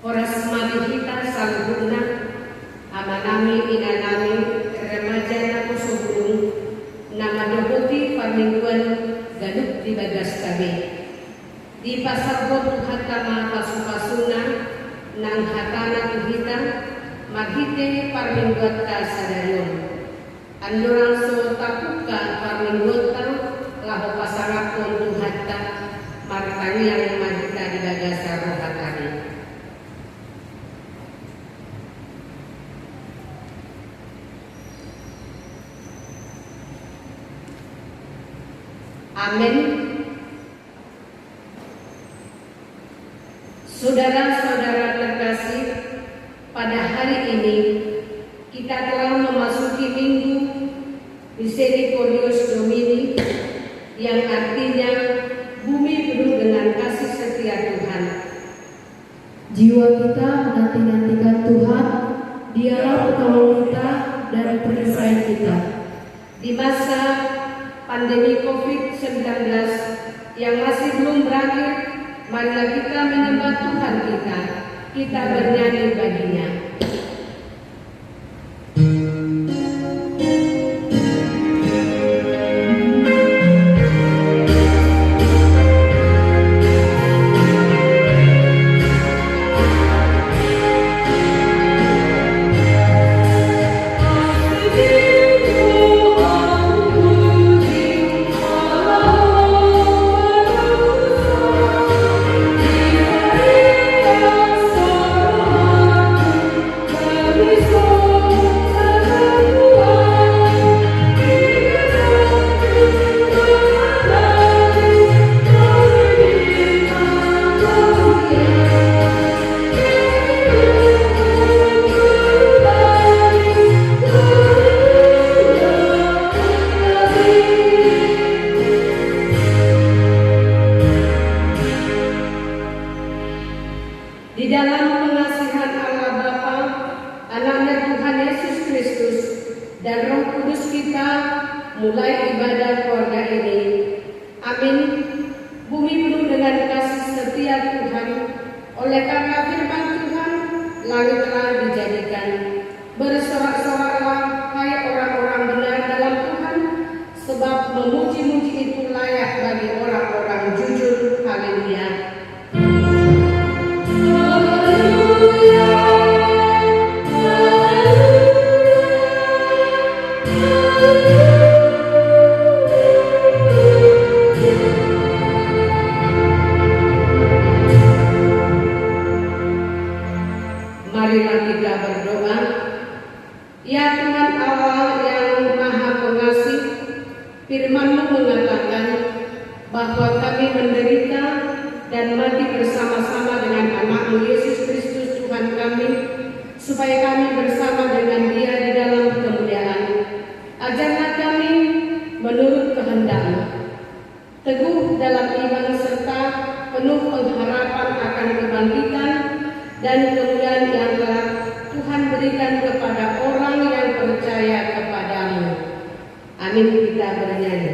Oras madihita salubungna, amanami inanami remaja na kusuburung, na madubuti pamingguan ganuk di bagas kami. Di pasabot hatama pasupasuna, nang hatana kuhita, maghite parmingguat ka sadayon. Andurang so tapuka parmingguat ka, laho pasarapon tuhatta, martaniang maghita di bagas rohatari. Amin. Saudara-saudara terkasih, pada hari ini kita telah memasuki Minggu Misericordias Domini, yang artinya bumi penuh dengan kasih setia Tuhan. Jiwa kita menanti-nantikan Tuhan, Dialah penolong kita dan perisai kita. Di masa pandemi COVID-19 yang masih belum berakhir, marilah kita menyembah Tuhan kita bernyanyi baginya. Di dalam pengasihan Allah Bapa, Anaknya Tuhan Yesus Kristus, dan Roh Kudus kita mulai ibadah keluarga ini. Amin. Bumi penuh dengan kasih setia Tuhan. Oleh karena firman Tuhan, langit telah dijadikan. Bersorak-soraklah hai orang-orang benar dalam Tuhan, sebab memuji-muji itu layak bagi orang-orang jujur. Haleluya. Marilah kita berdoa. Ya Tuhan Allah yang Maha Pengasih, firman-Mu mengatakan bahwa kami menderita dan mati bersama-sama dengan Anak-Mu Yesus Kristus Tuhan kami, supaya kami bersama dengan Dia di dalam kemuliaan. Ajarlah kami menurut kehendak-Mu, teguh dalam iman serta penuh pengharapan akan kebangkitan dan kemuliaan yang telah Tuhan berikan kepada orang yang percaya kepada-Mu. Amin. Kita bernyanyi.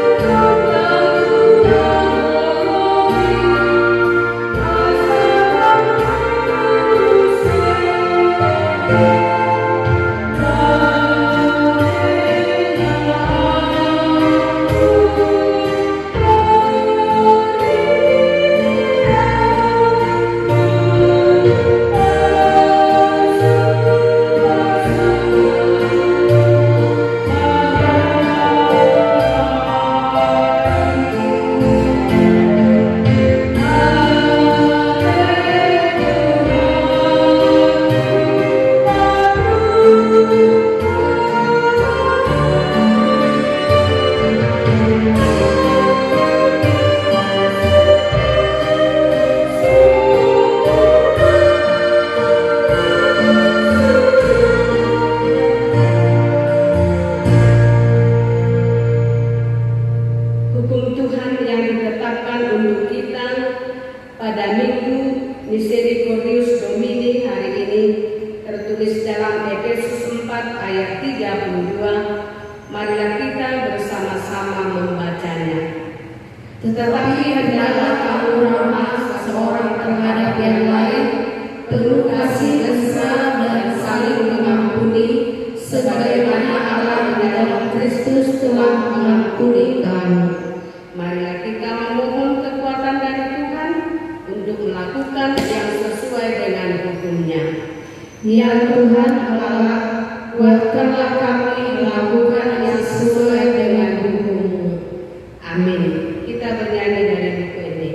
Tuhan tertulis dalam Efesus 4 ayat 32. Marilah kita bersama-sama membacanya. Tetapi hendaklah kamu ramah seorang terhadap yang lain, penuh kasih mesra dan saling mengampuni, sebagaimana Allah di dalam Kristus telah mengampuni kamu. Marilah kita memohon kekuatan dari Tuhan untuk melakukan yang sesuai dengan hukum-Nya. Ya Tuhan Allah, kuatkanlah kami melakukan yang sesuai dengan hukum-Mu. Amin. Kita bernyanyi dari buku ini.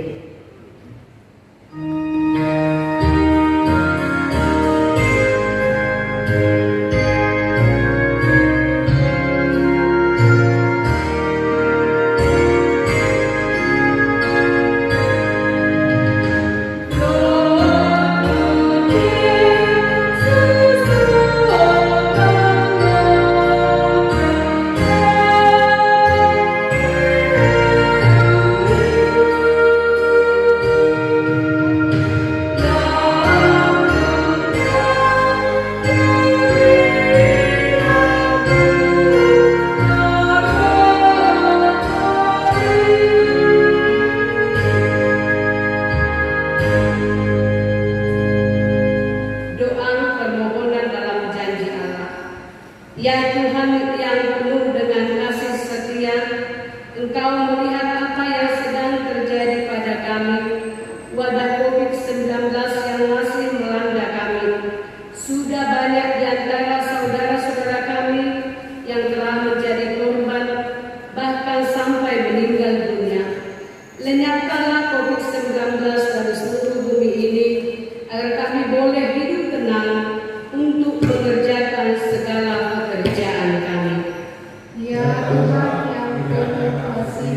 Doa permohonan dalam janji Allah. Ya Tuhan yang penuh dengan kasih setia, Engkau melihat apa yang sedang terjadi pada kami. Wabah COVID-19 yang masih melanda kami. Sudah banyak di antara saudara-saudara kami yang telah menjadi korban, bahkan sampai meninggal dunia. Lenyapkanlah COVID-19 dari seluruh bumi ini, agar kami boleh hidup tenang untuk mengerjakan segala pekerjaan kami. Ya Tuhan yang penuh kasih,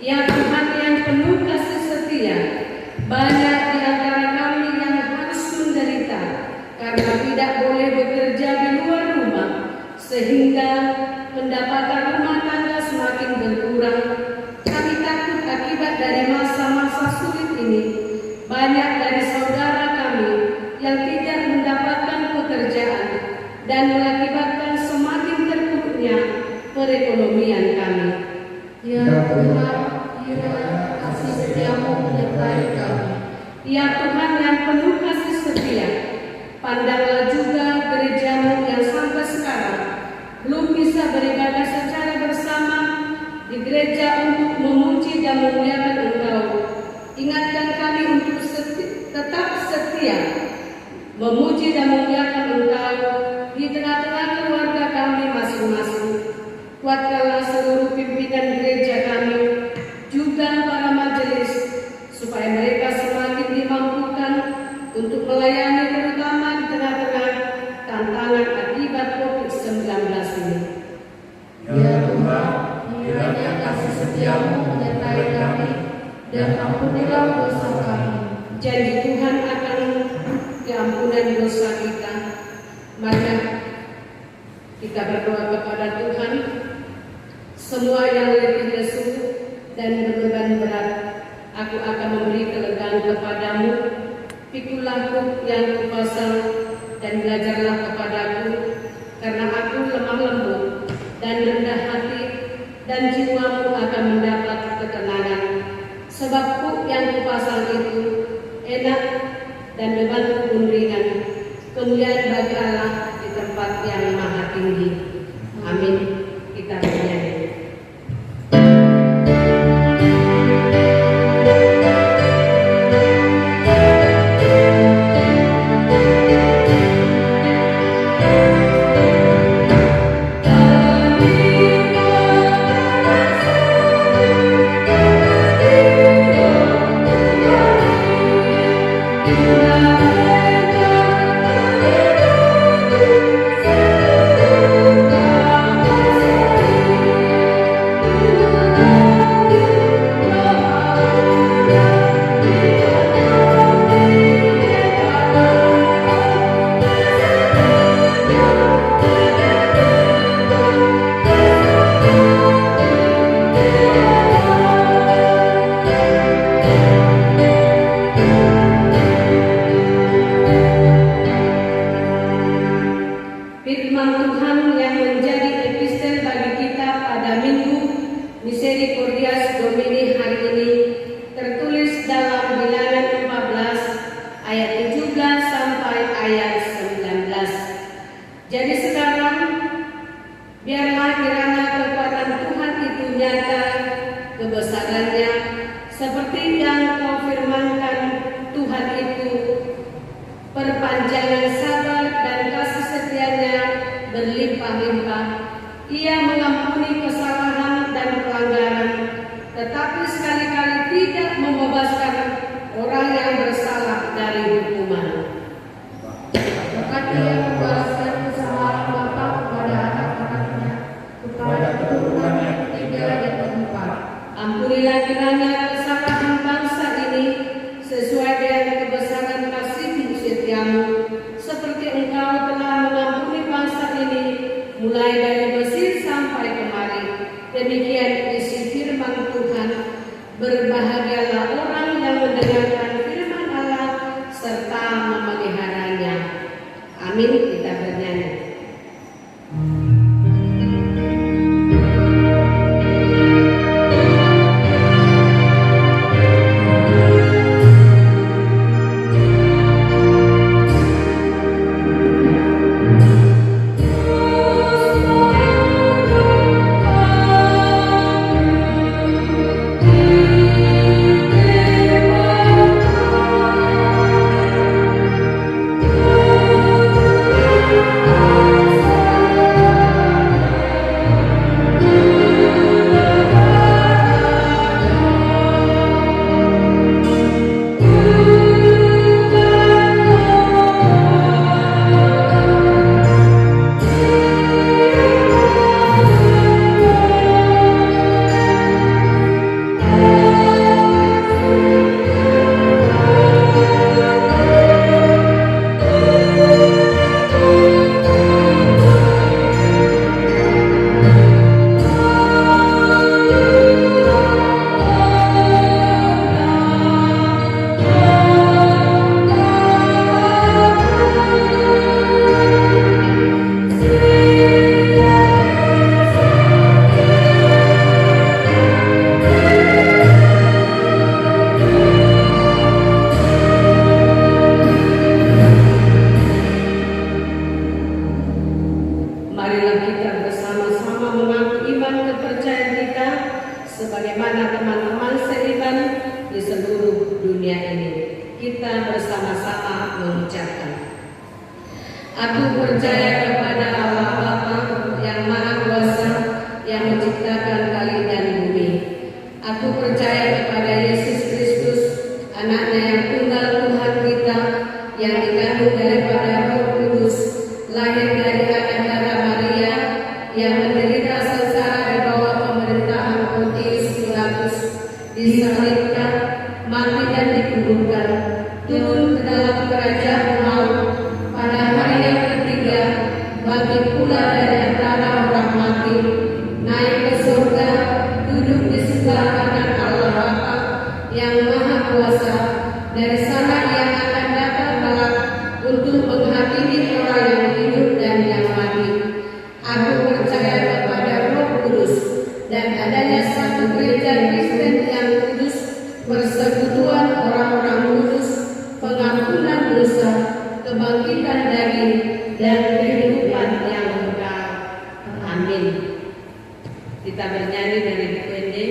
Ya Tuhan yang penuh kasih setia, banyak di antara kami yang harus menderita karena tidak boleh bekerja di luar rumah, sehingga pendapatan rumah tangga semakin berkurang. Kami takut akibat dari masa-masa sulit ini, banyak dari saudara kami yang tidak mendapatkan pekerjaan dan mengakibatkan semakin terpuruknya perekonomian kami. Ya Tuhan, kiranya kasih setiamu menyertai kami. Ya Tuhan yang penuh kasih setia, pandanglah juga gerejamu yang sampai sekarang belum bisa beribadah secara bersama di gereja untuk memuji dan memuliakan Engkau. Ingatkan kami untuk tetap setia memuji dan memuliakan Engkau di tengah-tengah keluarga kami masing-masing. Kuatkanlah seluruh pimpinan gereja kami, juga para majelis, supaya mereka semakin dimampukan untuk melayani, terutama di tengah-tengah tantangan akibat COVID-19 ini. Ya Tuhan, kiranya kasih setiamu menyertai kami, dan ampunilah dosa kami. Janji Tuhan akan keampunan dosa kita. Mari kita berdoa kepada Tuhan. Semua yang letih lesu dan berbeban berat, aku akan memberi kelegaan kepadamu. Pikulah yang kuasa dan belajarlah kepadaku, karena aku lemah lembut dan rendah hati, dan jiwamu akan mendapat ketenangan. Sebab yang kupasang itu enak dan bebanku pun ringan. Kemuliaan bagi Allah di tempat yang maha tinggi. Amin. Kita bernyanyi. Amin. Kita bernyanyi. Marilah kita bersama-sama mengaku iman kepercayaan kita sebagaimana teman-teman seiman di seluruh dunia ini. Kita bersama-sama mengucapkan, aku percaya kepada Allah Bapa yang Maha Kuasa yang menciptakan langit dan bumi. Aku percaya kepada Yesus Kristus, anaknya yang tunggal Tuhan kita, yang dikandung daripada Roh Kudus, lahir dari anak darah Maria, yang menderita sengsara di bawah pemerintahan Pontius Pilatus, disalibkan, mati dan dikuburkan, turun ke dalam kerajaan maut, pada hari yang ketiga bangkit pula dari antara orang mati, naik ke surga, duduk di sebelah kanan Allah Bapa yang Maha Kuasa. Dari sana ia akan datang kelak untuk menghakimi orang yang hidup dan yang mati. Aku percaya kepada Roh Kudus dan adanya satu gereja Kristen yang kudus, persekutuan orang-orang kudus, pengampunan dosa, kebangkitan daging, dan kehidupan yang kekal. Amin. Kita bernyanyi dari buku ini.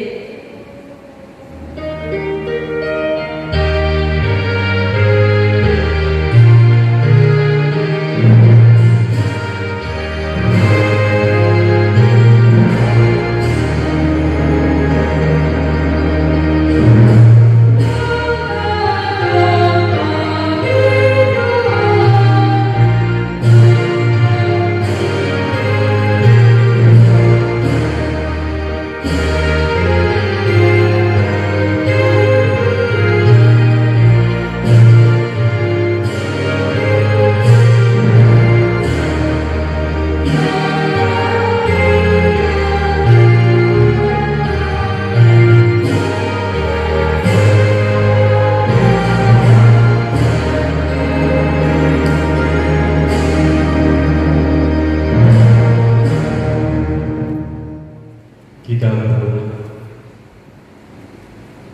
Kita berdoa.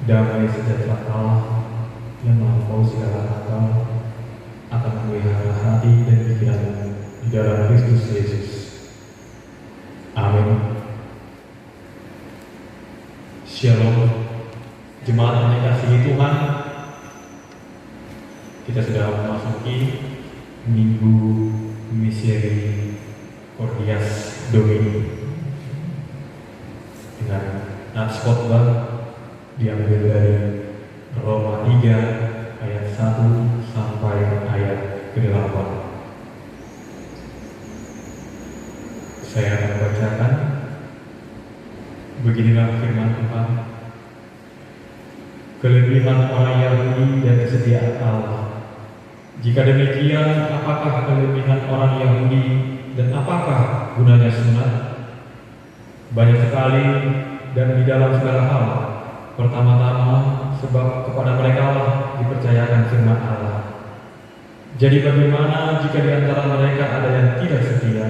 Damai sejahtera Allah yang melampaui segala akal akan memelihara hati dan pikiran di dalam Kristus Yesus. Amin. Shalom, jemaat yang dikasihi Tuhan. Kita sudah memasuki Minggu Misericordias Domini dengan nats khotbah diambil dari Roma 3 ayat 1 sampai ayat ke-8. Saya akan membacakan. Beginilah firman Tuhan. Kelebihan orang Yahudi dan kesetiaan Allah. Jika demikian, apakah kelebihan orang Yahudi dan apakah gunanya sunat? Banyak sekali dan di dalam segala hal. Pertama-tama, sebab kepada mereka lah dipercayakan firman Allah. Jadi bagaimana jika di antara mereka ada yang tidak setia?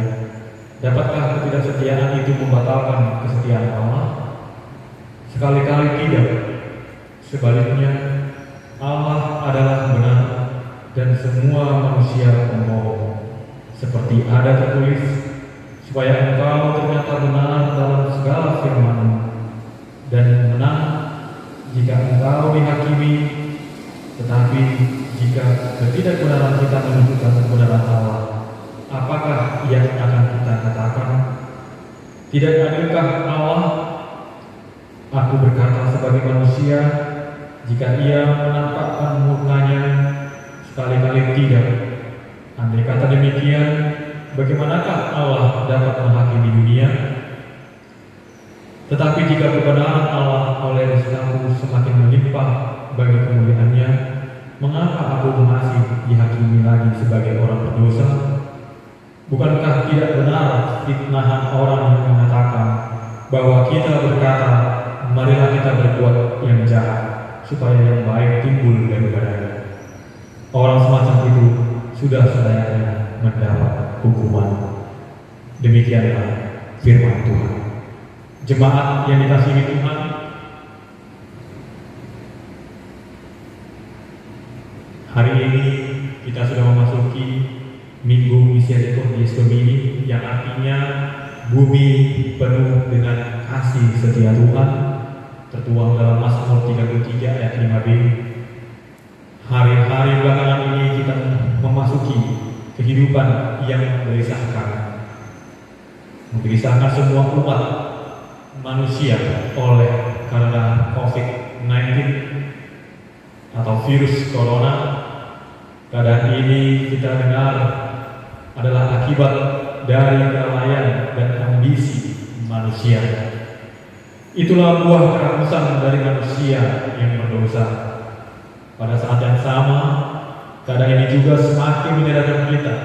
Dapatkah ketidaksetiaan itu membatalkan kesetiaan Allah? Sekali-kali tidak. Sebaliknya, Allah adalah benar dan semua manusia pembohong. Seperti ada tertulis, supaya engkau ternyata benar dalam segala firman-Mu dan menang jika engkau dihakimi. Tetapi jika ketidakbenaran kita menunjukkan kebenaran Allah, apakah yang akan kita katakan? Tidak adilkah Allah? Aku berkata sebagai manusia, jika ia menampakkan murkanya, sekali-kali tidak. Andai kata demikian, bagaimanakah Allah dapat menghakimi dunia? Tetapi jika kebenaran Allah oleh rizki-Mu semakin melimpah bagi kemuliaannya, mengapa aku masih dihakimi lagi sebagai orang berdosa? Bukankah tidak benar fitnahan orang yang mengatakan bahwa kita berkata, marilah kita berbuat yang jahat, supaya yang baik timbul daripadanya. Orang semacam itu sudah selayaknya mendapat hukuman. Demikianlah firman Tuhan. Jemaat yang dikasihi Tuhan, hari ini kita sudah memasuki Minggu Misericordis Domini, yang artinya bumi penuh dengan kasih setia Tuhan, tertuang dalam Mazmur 33 ayat 5b. Hari-hari belakangan ini kita memasuki kehidupan yang menggelisahkan semua umat manusia oleh karena COVID-19 atau virus corona. Keadaan ini kita dengar adalah akibat dari kelalaian dan ambisi manusia. Itulah buah kerakusan dari manusia yang berdosa. Pada saat yang sama, keadaan ini juga semakin menyadarkan kita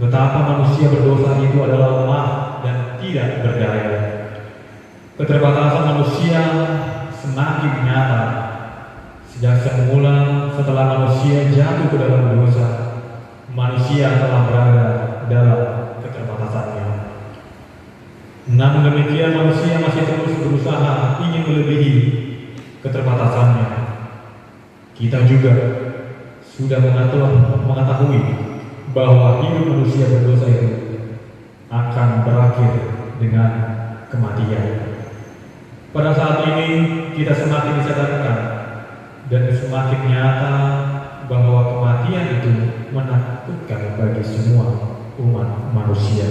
betapa manusia berdosa itu adalah lemah dan tidak berdaya. Keterbatasan manusia semakin nyata sejak semula. Setelah manusia jatuh ke dalam dosa, manusia telah berada dalam keterbatasannya. Namun demikian, manusia masih terus berusaha ingin melebihi keterbatasannya. Kita juga sudah mengetahui bahwa hidup manusia berdosa itu akan berakhir dengan kematian. Pada saat ini kita semakin disadarkan dan semakin nyata bahwa kematian itu menakutkan bagi semua umat manusia.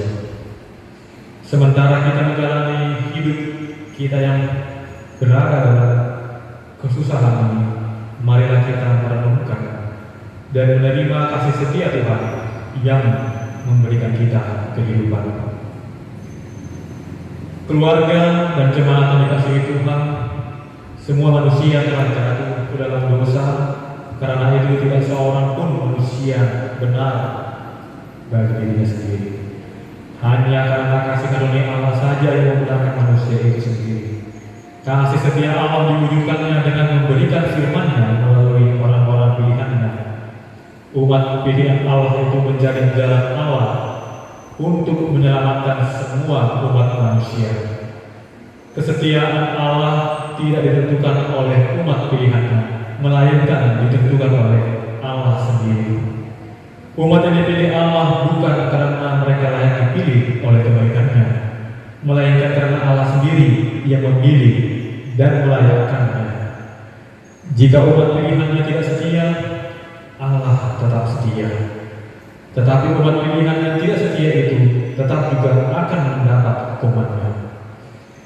Sementara kita menjalani hidup kita yang berada dalam kesusahan ini, marilah kita merenungkan dan menerima kasih setia Tuhan yang memberikan kita kehidupan. Keluarga dan jemaat yang dikasihi Tuhan, semua manusia telah jatuh ke dalam dosa, karena itu tidak seorang pun manusia benar bagi dirinya sendiri. Hanya karena kasih karunia Allah saja yang memudahkan manusia itu sendiri. Kasih setia Allah diwujudkannya dengan memberikan firman-Nya melalui orang-orang pilihan-Nya. Umat pilihan Allah itu menjadi jalan Allah untuk menyelamatkan semua umat manusia. Kesetiaan Allah tidak ditentukan oleh umat pilihannya, melainkan ditentukan oleh Allah sendiri. Umat yang dipilih Allah bukan karena mereka layak dipilih oleh kebaikannya, melainkan karena Allah sendiri yang memilih dan melayakkannya. Jika umat pilihannya tidak setia, Allah tetap setia. Tetapi umat pilihan yang tidak setia itu tetap juga akan mendapat hukumannya.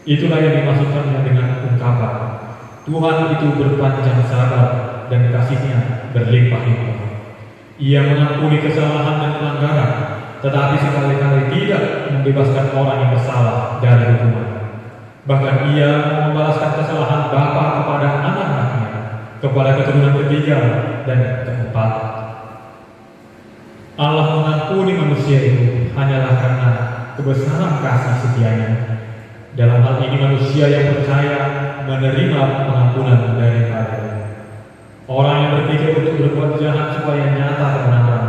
Itulah yang dimaksudkannya dengan ungkapan Tuhan itu berpanjang sabar dan kasih-Nya berlimpah-limpah. Ia mengampuni kesalahan dan pelanggaran, tetapi sekali-kali tidak membebaskan orang yang bersalah dari hukuman. Bahkan Ia membalaskan kesalahan bapa kepada anak-anaknya, kepada keturunan ketiga dan keempat. Allah mengampuni manusia itu hanyalah karena kebesaran kasih setia-Nya. Dalam hal ini manusia yang percaya menerima pengampunan daripada-Nya. Orang yang berpikir untuk berbuat jahat supaya nyata kebenaran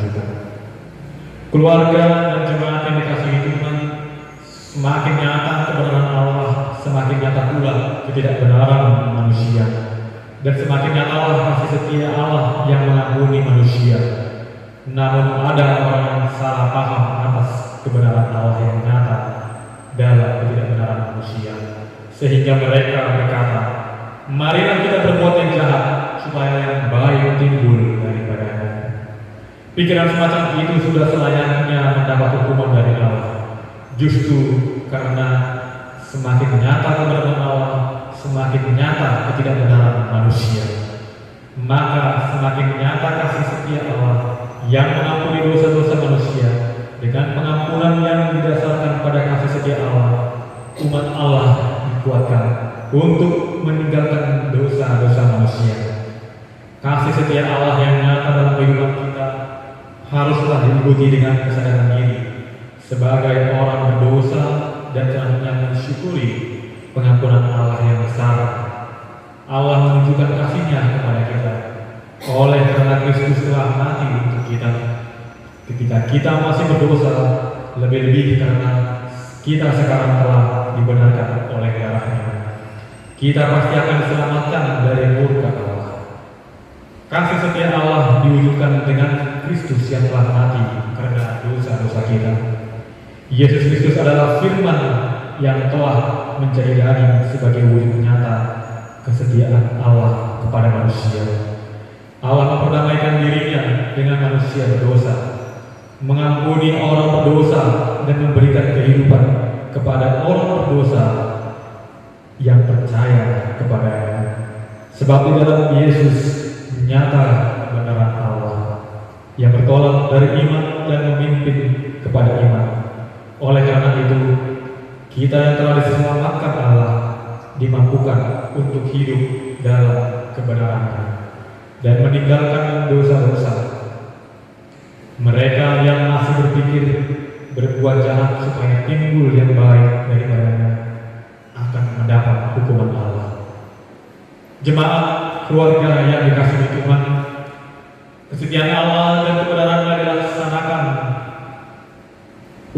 kita. Keluarga dan jemaat yang dikasihi Tuhan, semakin nyata kebenaran Allah, semakin nyata pula ketidakbenaran manusia. Dan semakin nyatalah kasih setia Allah yang mengampuni manusia. Namun ada orang yang salah paham atas kebenaran Allah yang nyata dalam ketidakbenaran manusia, sehingga mereka berkata, marilah kita berbuat yang jahat supaya yang baik timbul daripadanya. Pikiran semacam itu sudah selayaknya mendapat hukuman dari Allah. Justru karena semakin nyata kebenaran Allah, semakin nyata ketidakbenaran manusia, maka semakin nyata kasih setia Allah yang mengampuni dosa-dosa manusia. Dengan pengampunan yang didasarkan pada kasih setia Allah, umat Allah dikuatkan untuk meninggalkan dosa-dosa manusia. Kasih setia Allah yang nyata dalam kehidupan kita haruslah diikuti dengan kesadaran diri sebagai orang berdosa dan selanjutnya mensyukuri pengampunan Allah yang besar. Allah menunjukkan kasih-Nya kepada kita oleh karena Kristus telah mati untuk kita ketika kita masih berdosa, lebih-lebih karena kita sekarang telah dibenarkan oleh darah-Nya. Kita pasti akan diselamatkan dari murka Allah. Kasih setia Allah diwujudkan dengan Kristus yang telah mati karena dosa-dosa kita. Yesus Kristus adalah firman yang telah menjadi daging sebagai wujud nyata kesetiaan Allah kepada manusia. Allah memperdamaikan dirinya dengan manusia berdosa, mengampuni orang berdosa dan memberikan kehidupan kepada orang berdosa yang percaya kepada-Nya. Sebab di dalam Yesus nyata kebenaran Allah yang bertolak dari iman dan memimpin kepada iman. Oleh karena itu, kita yang telah diselamatkan Allah dimampukan untuk hidup dalam kebenaran-Nya dan meninggalkan dosa-dosa. Mereka yang masih berpikir berbuat jahat supaya timbul yang baik daripadanya akan mendapat hukuman Allah. Jemaat keluarga yang dikasihi Tuhan, kesetiaan Allah dan kebenaran-Nya dilaksanakan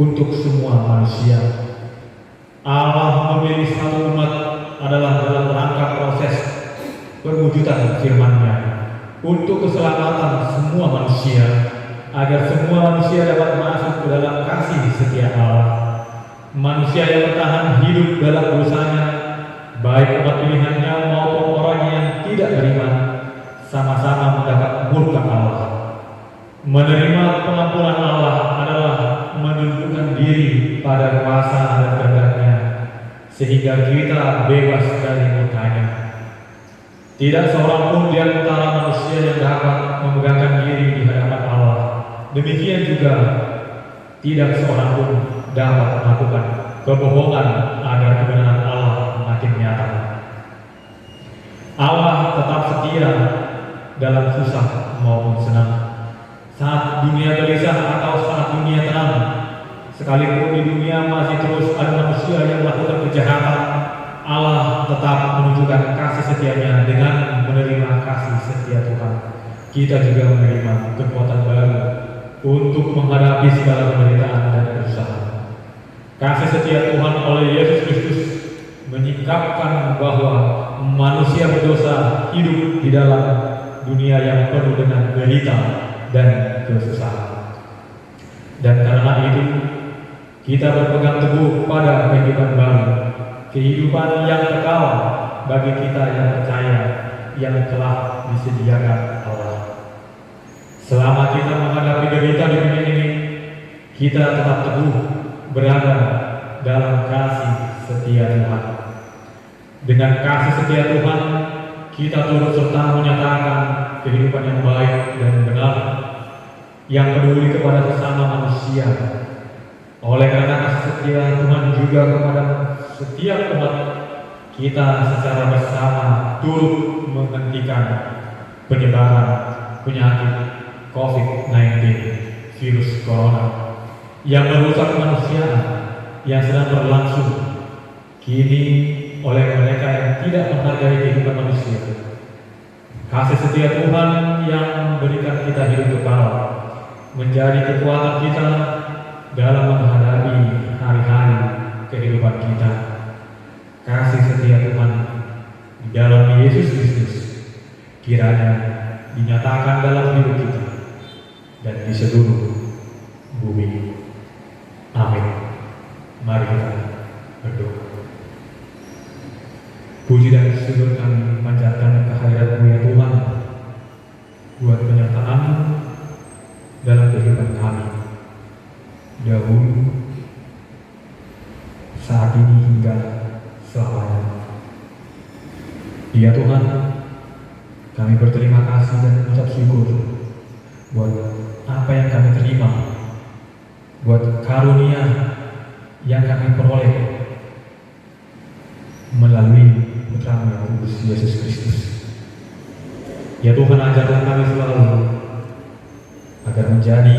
untuk semua manusia. Allah memilih satu umat adalah dalam rangka proses perwujudan firman-Nya untuk keselamatan semua manusia, agar semua manusia dapat masuk ke dalam kasih setia Allah. Manusia yang bertahan hidup dalam dosanya, baik umat pilihan-Nya maupun orang yang tidak beriman, sama-sama mendapat murka Allah. Menerima pengampunan Allah adalah menundukkan diri pada kuasa dan kehendak-Nya, sehingga kita bebas dari murka-Nya. Tidak seorang pun di antara manusia yang dapat memegangkan diri di hadapan Allah. Demikian juga tidak seorang pun dapat melakukan kebohongan agar kebenaran Allah makin nyata. Allah tetap setia dalam susah maupun senang, saat dunia gelisah atau saat dunia tenang. Sekalipun di dunia masih terus ada manusia yang melakukan kejahatan, Allah tetap menunjukkan kasih setia-Nya dengan menerima kasih setia Tuhan. Kita juga menerima kekuatan baru untuk menghadapi segala penderitaan dan kesusahan. Kasih setia Tuhan oleh Yesus Kristus menyingkapkan bahwa manusia berdosa hidup di dalam dunia yang penuh dengan derita dan kesusahan. Dan karena itu, kita berpegang teguh pada kehidupan baru, kehidupan yang kekal bagi kita yang percaya, yang telah disediakan Allah. Selama kita menghadapi derita di dunia ini, kita tetap teguh berada dalam kasih setia Tuhan. Dengan kasih setia Tuhan, kita turut serta menyatakan kehidupan yang baik dan benar, yang peduli kepada sesama manusia. Oleh karena kasih setia Tuhan juga kepada setiap umat, kita secara bersama turut menghentikan penyebaran penyakit COVID-19, virus corona yang merusak kemanusiaan yang sedang berlangsung kini oleh mereka yang tidak menghargai kehidupan manusia. Kasih setia Tuhan yang memberikan kita hidup kekal menjadi kekuatan kita dalam menghadapi hari-hari kehidupan kita. Kasih setia Tuhan di dalam Yesus Kristus kiranya dinyatakan dalam hidup kita dan di seluruh bumi. Amin. Mari kita berdoa. Puji dan syukur kami panjatkan kehadirat-Mu ya Tuhan, buat penyertaan-Mu dalam kehidupan kami dahulu, saat ini hingga selamanya. Ya Tuhan, kami berterima kasih dan mengucap syukur buat apa yang kami terima, buat karunia yang kami peroleh melalui Putra-Mu yang kudus, Yesus Kristus. Ya Tuhan, ajarlah kami selalu agar menjadi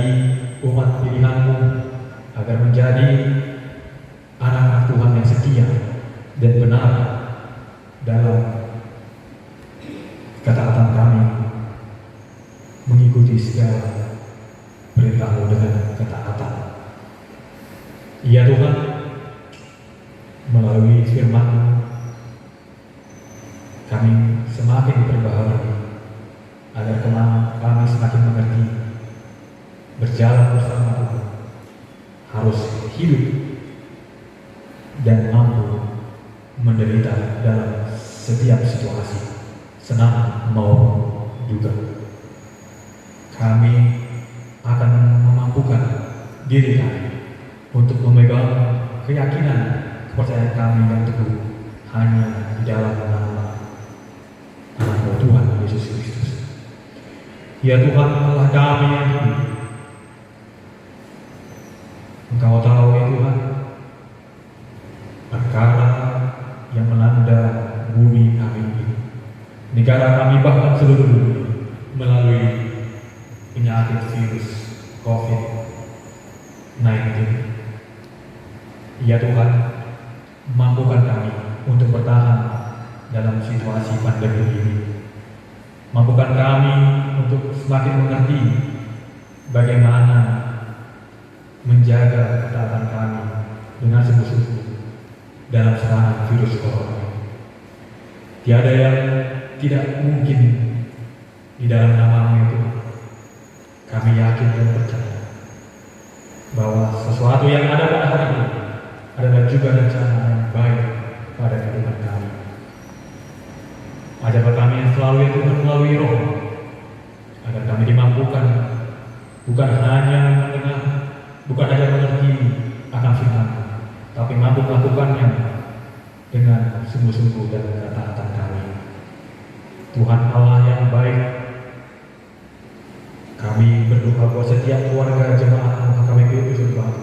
umat pilihan-Mu, agar menjadi anak-anak Tuhan yang setia dan benar dalam ketaatan kami, mengikuti segala perintah-Mu dengan ketaatan. Ya Tuhan, melalui firman-Mu kami semakin diperbaharui agar kami semakin mengerti berjalan bersama Tuhan, harus hidup dan mampu menderita dalam setiap situasi, senang maupun duka. Kami akan memampukan diri kami untuk memegang keyakinan kepercayaan kami yang teguh hanya di dalam nama anak Tuhan Yesus Kristus. Ya Tuhan, Allah kami yang hidup, Engkau tahu ya Tuhan perkara yang melanda bumi kami ini, negara kami, bahkan seluruh dunia, melalui penyakit virus COVID-19. Ya Tuhan, mampukan kami untuk bertahan dalam situasi pandemi ini. Mampukan kami untuk semakin mengerti bagaimana menjaga ketaatan kami dengan sungguh-sungguh dalam serangan virus corona. Tiada yang tidak mungkin di dalam nama-Mu itu. Kami yakin dan percaya bahwa sesuatu yang ada pada hari ini adalah juga rencana yang baik pada kehidupan kami. Ajarlah kami yang selalu ya Tuhan melalui Roh, agar kami dimampukan bukan hanya mendengar, bukan hanya mengerti akan firman, tapi mampu melakukannya dengan sungguh-sungguh dan ketaatan kami. Tuhan Allah yang baik, kami berdoa buat setiap keluarga jemaat HKBP Usulban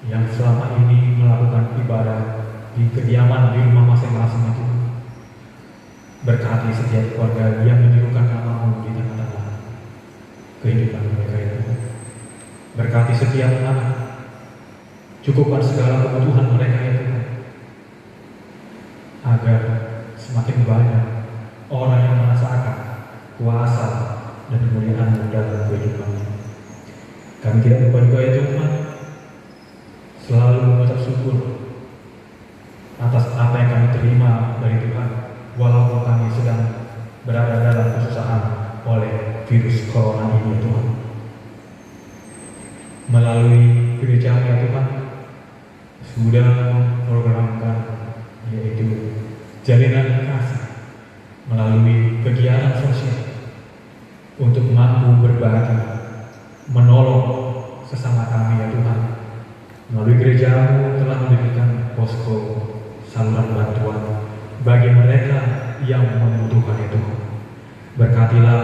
yang selama ini melakukan ibadah di kediaman di rumah masing-masing itu. Berkati setiap keluarga yang menyerukan nama-Mu di tengah-tengah kehidupan mereka itu. Berkati setiap anak, cukupkan segala kebutuhan mereka itu, agar semakin banyak orang yang merasakan kuasa dan kemuliaan-Mu dalam kehidupannya. Kami tidak lupa juga ya Tuhan, selalu mengucap syukur atas apa yang kami terima dari Tuhan, walaupun kami sedang berada dalam kesusahan oleh virus corona ini ya Tuhan. Melalui gereja ya Tuhan, sudah memprogramkan yaitu jalinan kasih melalui kegiatan sosial untuk mampu berbagi, menolong sesama kami ya Tuhan. Melalui gereja-Mu telah mendirikan posko saluran bantuan bagi mereka yang membutuhkan itu. Berkatilah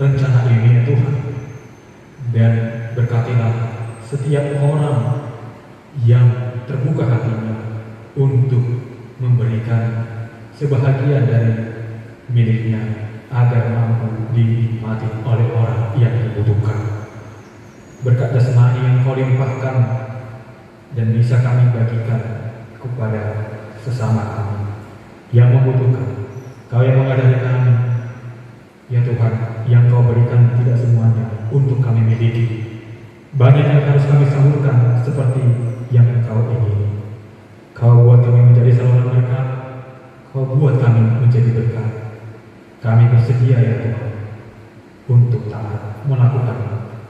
rencana ini ya Tuhan, dan berkatilah setiap orang yang terbuka hatinya untuk memberikan sebahagian dari miliknya agar mampu dinikmati oleh orang yang membutuhkan. Berkat jasmani yang Kau limpahkan dan bisa kami bagikan kepada sesama kami yang membutuhkan. Kau yang mengajari kami ya Tuhan, yang Kau berikan tidak semuanya untuk kami miliki. Banyak yang harus kami salurkan seperti yang Engkau ingini. Kau buat kami menjadi saluran berkat, Kau buat kami menjadi berkat. Kami bersedia ya Tuhan untuk taat melakukan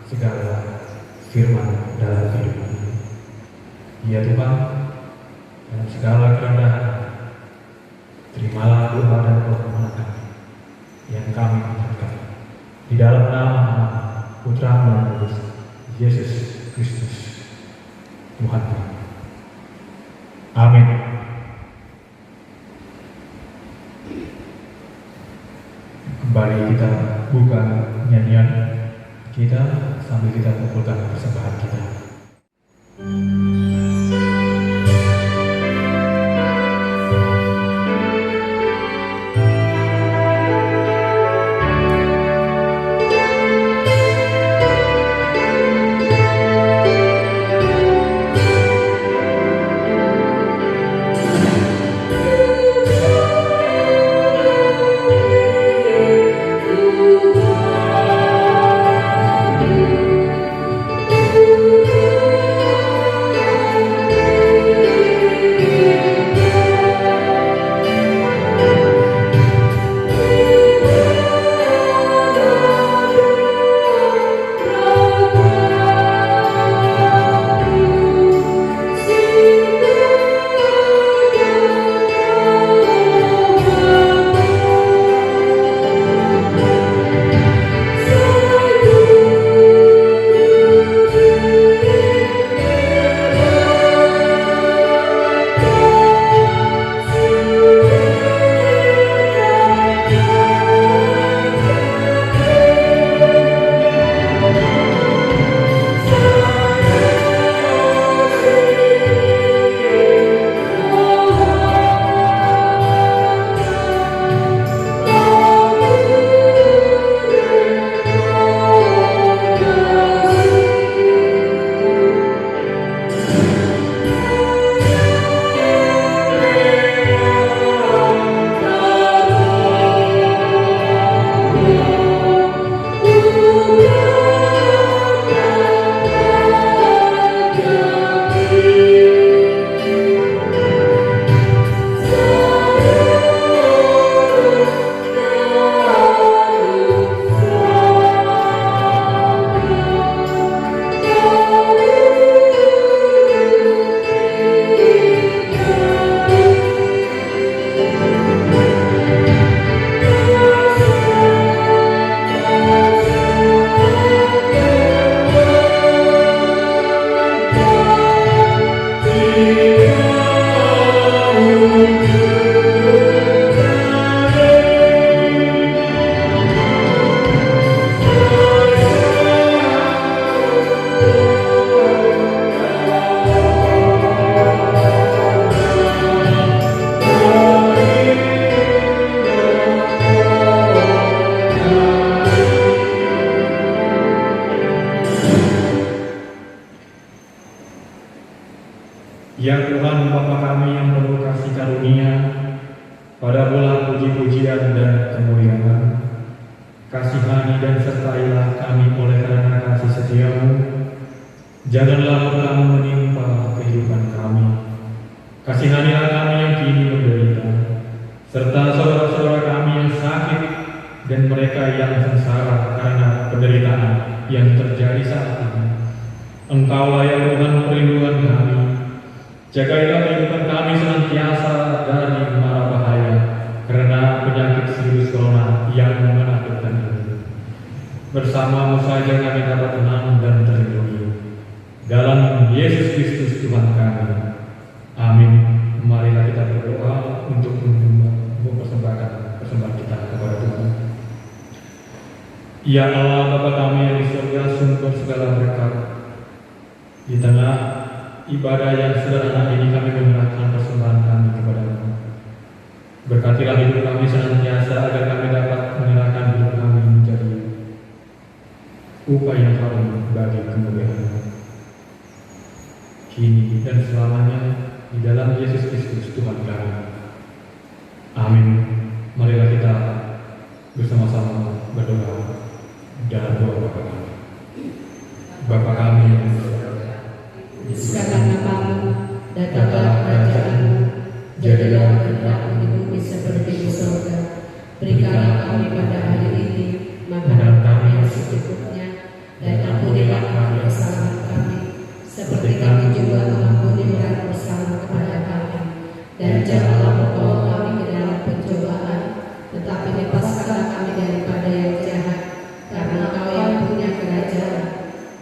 segala firman dalam kehidupan ini. Ya Tuhan, dalam segala kerendahan, terimalah doa dan permohonan kami yang kami panjatkan di dalam nama Putra dan Kudus Yesus Kristus Tuhan kami. Amin. Kembali kita buka nyanyian kita sambil kita kumpulkan persembahan kita. Ya Tuhan Bapa kami yang penuh kasih karunia, pada bulan puji-pujian dan kemuliaan, kasihani dan sertailah kami oleh karena kasih setiamu. Janganlah murka-Mu menimpa kehidupan kami. Kasihanilah kami yang kini menderita, serta saudara-saudara kami yang sakit dan mereka yang sengsara karena penderitaan yang terjadi saat ini. Engkaulah ya Tuhan perlindungan kami. Jagailah kehidupan kami senantiasa dari mara bahaya karena penyakit virus corona yang menakutkan ini. Bersama-Mu saja kami dapat tenang dan terlindungi. Dalam Yesus Kristus Tuhan kami. Amin. Marilah kita berdoa untuk mempersembahkan persembahan kita kepada Tuhan. Ya Allah Bapa kami yang di surga, sumber segala berkat. Di tengah ibadah yang sederhana ini kami menyerahkan persembahan kami kepada-Mu. Berkatilah hidup kami senantiasa agar kami dapat menyerahkan hidup kami menjadi upaya yang harum bagi kemuliaan-Mu. Kini dan selamanya di dalam Yesus Kristus Tuhan kami. Amin. Marilah kita bersama-sama berdoa dalam doa Bapa kami. Jadilah kehendakmu di bumi seperti di surga. Berikanlah kami pada hari ini makanan kami yang secukupnya, dan ampunilah kami kesalahan kami, seperti kami juga mengampuni orang bersalah kepada kami. Dan janganlah membawa kami ke dalam pencobaan, tetapi lepaskanlah kami daripada yang jahat, karena Engkau yang punya kerajaan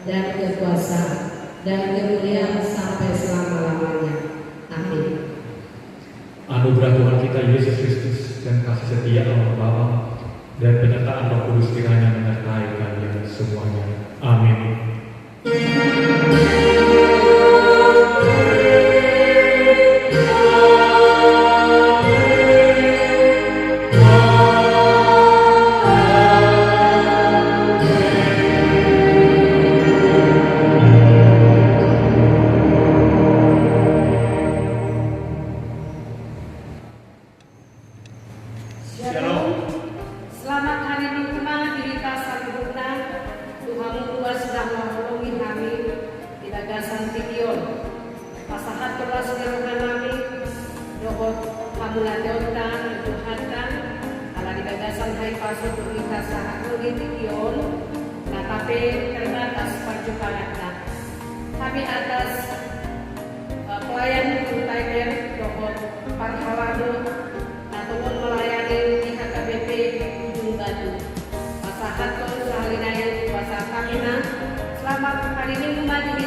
dan kekuasaan dan kemuliaan sampai selama-lamanya. Amin. Anugerah Tuhan kita Yesus Kristus dan kasih setia Allah Bapa dan penyertaan Roh Kudus kiranya menyertai kalian semuanya. Amin. Shalom. Selamat hari Minggu di Tasan Guna. Tuhan Tua sedang menolongi kami di Dagasan Tikion. Pasahat kelas gerongan kami, dohot hamula deotan, Tuhankan, ala di Dagasan Hai Pasu Tuhan sahat di Tikion. Tetapi terbatas perjumpaannya. Kami atas pelayan Tuhan dohot Parhalado. Turun melayani di HKBP Ujung Batu. Pasahat kau sehari naya pasar Kamina. Selamat hari Minggu di